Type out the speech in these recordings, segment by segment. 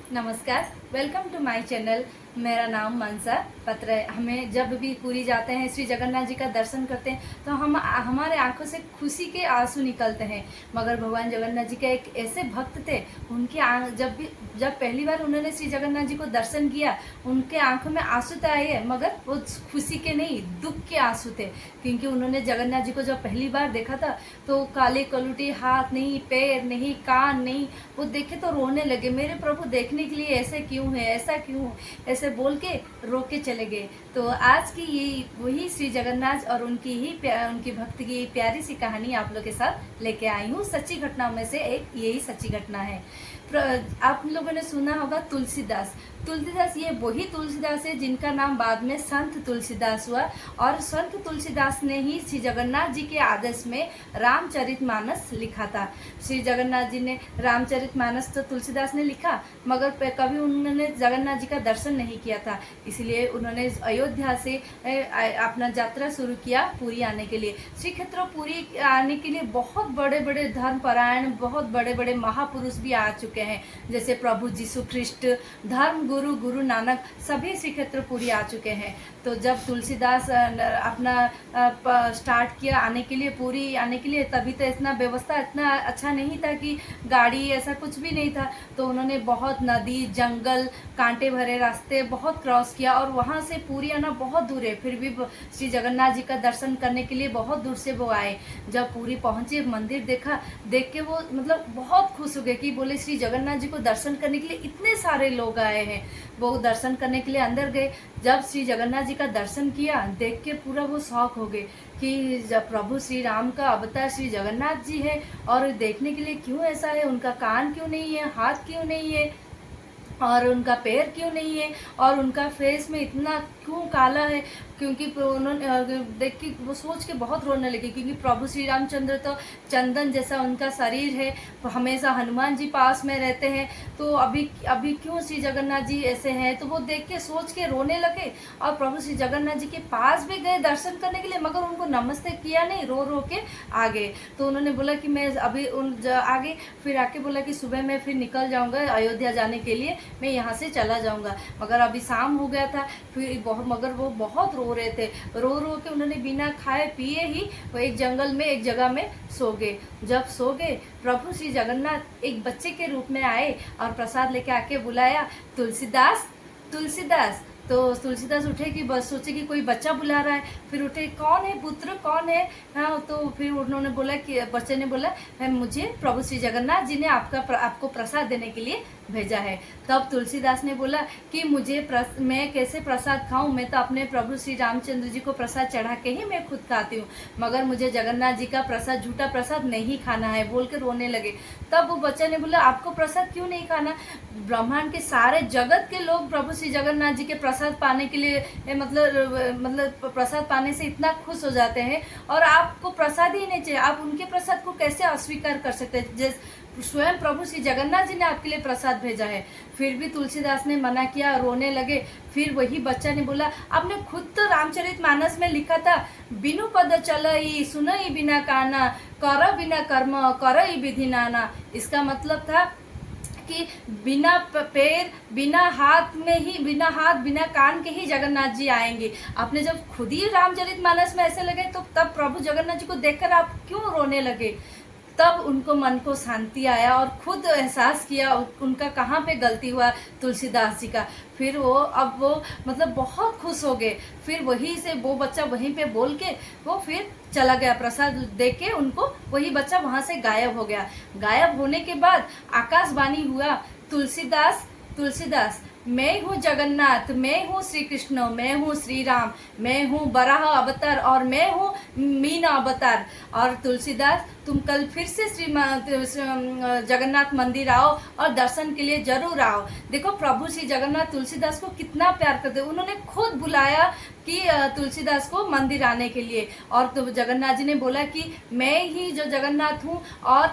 नमस्कार, welcome to my channel. मेरा नाम मनसा पत्र है। हमें जब भी पुरी जाते हैं, श्री जगन्नाथ जी का दर्शन करते हैं तो हमारे आंखों से खुशी के आंसू निकलते हैं। मगर भगवान जगन्नाथ जी के एक ऐसे भक्त थे, जब पहली बार उन्होंने श्री जगन्नाथ जी को दर्शन किया, उनके आंखों में आंसू तो आए हैं, मगर वो खुशी के नहीं, दुख के आंसू थे। क्योंकि उन्होंने जगन्नाथ जी को जब पहली बार देखा था तो काले कलूटी, हाथ नहीं, पैर नहीं, कान नहीं, वो देखे तो रोने लगे। मेरे प्रभु देखने के लिए ऐसे क्यों है, ऐसा क्यों, ऐसे बोल के रो के चले गए। तो आज की ये वही श्री जगन्नाथ और उनकी भक्त की प्यारी सी कहानी आप लोग के साथ लेके आई हूँ। सच्ची घटनाओं में से एक यही सच्ची घटना है। आप लोगों ने सुना होगा तुलसीदास। ये वही तुलसीदास है जिनका नाम बाद में संत तुलसीदास हुआ। और संत तुलसीदास ने ही श्री जगन्नाथ जी के आदेश में रामचरितमानस लिखा था। श्री जगन्नाथ जी ने रामचरितमानस तो तुलसीदास ने लिखा, मगर कभी उन्होंने जगन्नाथ जी का दर्शन नहीं किया था। इसलिए उन्होंने अयोध्या से अपना यात्रा शुरू किया पुरी आने के लिए। श्री क्षेत्र पुरी आने के लिए बहुत बड़े बड़े धर्मपरायण, बहुत बड़े बड़े महापुरुष भी आ चुके हैं, जैसे प्रभु जीशु ख्रिस्ट, धर्म गुरु नानक, सभी श्री क्षेत्र पुरी आ चुके हैं। तो जब तुलसीदास अपना स्टार्ट किया आने के लिए, पुरी आने के लिए, तभी तो इतना व्यवस्था इतना अच्छा नहीं था कि गाड़ी ऐसा कुछ भी नहीं था। तो उन्होंने बहुत नदी, जंगल, कांटे भरे रास्ते बहुत क्रॉस किया, और वहाँ से पुरी आना बहुत दूर है। फिर भी श्री जगन्नाथ जी का दर्शन करने के लिए बहुत दूर से वो आए। जब पुरी पहुंचे, मंदिर देखा, देख के वो मतलब बहुत खुश हो गए कि बोले श्री जगन्नाथ जी को दर्शन करने के लिए इतने सारे लोग आए हैं। वो दर्शन करने के लिए अंदर गए। जब श्री जगन्नाथ जी का दर्शन किया, देख के पूरा वो शौक हो गए कि जब प्रभु श्री राम का अवतार श्री जगन्नाथ जी है, और देखने के लिए क्यों ऐसा है, उनका कान क्यों नहीं है, हाथ क्यों नहीं है, और उनका पैर क्यों नहीं है, और उनका फेस में इतना क्यों काला है। क्योंकि उन्होंने देख के वो सोच के बहुत रोने लगे, क्योंकि प्रभु श्री रामचंद्र तो चंदन जैसा उनका शरीर है, हमेशा हनुमान जी पास में रहते हैं। तो अभी क्यों श्री जगन्नाथ जी ऐसे हैं। तो वो देख के सोच के रोने लगे, और प्रभु श्री जगन्नाथ जी के पास भी गए दर्शन करने के लिए, मगर उनको नमस्ते किया नहीं, रो रो के आ गए। तो उन्होंने बोला कि मैं अभी आगे, फिर आके बोला कि सुबह मैं फिर निकल जाऊंगा अयोध्या जाने के लिए, मैं यहाँ से चला जाऊंगा। मगर अभी शाम हो गया था, फिर मगर वो बहुत रो रहे थे। रो रो के उन्होंने बिना खाए पिए ही वो एक जंगल में एक जगह में सो गए। जब सो गए, प्रभु श्री जगन्नाथ एक बच्चे के रूप में आए और प्रसाद लेके आके बुलाया, तुलसीदास तुलसीदास। तो तुलसीदास उठे कि बस सोचे कि कोई बच्चा बुला रहा है। फिर उठे, कौन है पुत्र, कौन है। हाँ, तो फिर उन्होंने बोला कि बच्चे ने बोला, मुझे प्रभु श्री जगन्नाथ जी ने आपको प्रसाद देने के लिए भेजा है। तब तुलसीदास ने बोला कि मैं कैसे प्रसाद खाऊं, मैं तो अपने प्रभु श्री रामचंद्र जी को प्रसाद चढ़ा के ही मैं खुद खाती हूँ, मगर मुझे जगन्नाथ जी का प्रसाद, झूठा प्रसाद नहीं खाना है, बोल के रोने लगे। तब वो बच्चा ने बोला, आपको प्रसाद क्यों नहीं खाना, ब्रह्मांड के सारे जगत के लोग प्रभु श्री जगन्नाथ जी के प्रसाद पाने के लिए मतलब प्रसाद पाने से इतना खुश हो जाते हैं, और आपको प्रसाद ही नहीं चाहिए, आप उनके प्रसाद को कैसे अस्वीकार कर सकते हैं, जैसे स्वयं प्रभु श्री जगन्नाथ जी ने आपके लिए प्रसाद भेजा है। फिर भी तुलसीदास ने मना किया, रोने लगे। फिर वही बच्चा ने बोला, आपने खुद तो रामचरितमानस में लिखा था, बिनु पद चलई सुनई बिना काना, कर बिना कर्म करई विधि नाना। इसका मतलब था कि बिना पैर, बिना हाथ में ही, बिना हाथ बिना कान के ही जगन्नाथ जी आएंगे। आपने जब खुद ही रामचरितमानस में ऐसे लगे, तो तब प्रभु जगन्नाथ जी को देखकर आप क्यों रोने लगे। तब उनको मन को शांति आया और खुद एहसास किया उनका कहाँ पे गलती हुआ तुलसीदास जी का। फिर वो मतलब बहुत खुश हो गए। फिर वहीं से वो बच्चा वहीं पे बोल के वो फिर चला गया, प्रसाद दे के उनको वही बच्चा वहाँ से गायब हो गया। गायब होने के बाद आकाशवाणी हुआ, तुलसीदास मैं हूँ जगन्नाथ, मैं हूँ श्री कृष्ण, मैं हूँ श्री राम, मैं हूँ बराह अवतार, और मैं हूँ मीना अवतार। और तुलसीदास, तुम कल फिर से जगन्नाथ मंदिर आओ और दर्शन के लिए जरूर आओ। देखो प्रभु श्री जगन्नाथ तुलसीदास को कितना प्यार करते, उन्होंने खुद बुलाया कि तुलसीदास को मंदिर आने के लिए। और तो जगन्नाथ जी ने बोला कि मैं ही जो जगन्नाथ हूँ, और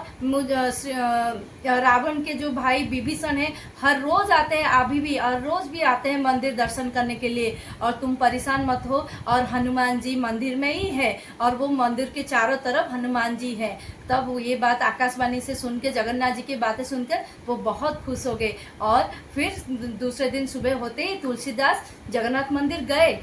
रावण के जो भाई विभीषण हैं हर रोज आते हैं, अभी भी हर रोज भी आते हैं मंदिर दर्शन करने के लिए, और तुम परेशान मत हो। और हनुमान जी मंदिर में ही है, और वो मंदिर के चारों तरफ हनुमान जी है। तब वो ये बात आकाशवाणी से सुन के, जगन्नाथ जी की बातें सुनकर वो बहुत खुश हो गए। और फिर दूसरे दिन सुबह होते ही तुलसीदास जगन्नाथ मंदिर गए।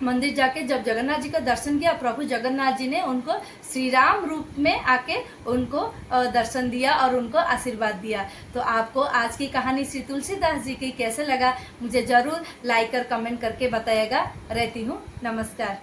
मंदिर जाके जब जगन्नाथ जी का दर्शन किया, प्रभु जगन्नाथ जी ने उनको श्री राम रूप में आके उनको दर्शन दिया और उनको आशीर्वाद दिया। तो आपको आज की कहानी श्री तुलसीदास जी की कैसे लगा, मुझे ज़रूर लाइक और कमेंट करके बताइएगा। रहती हूँ, नमस्कार।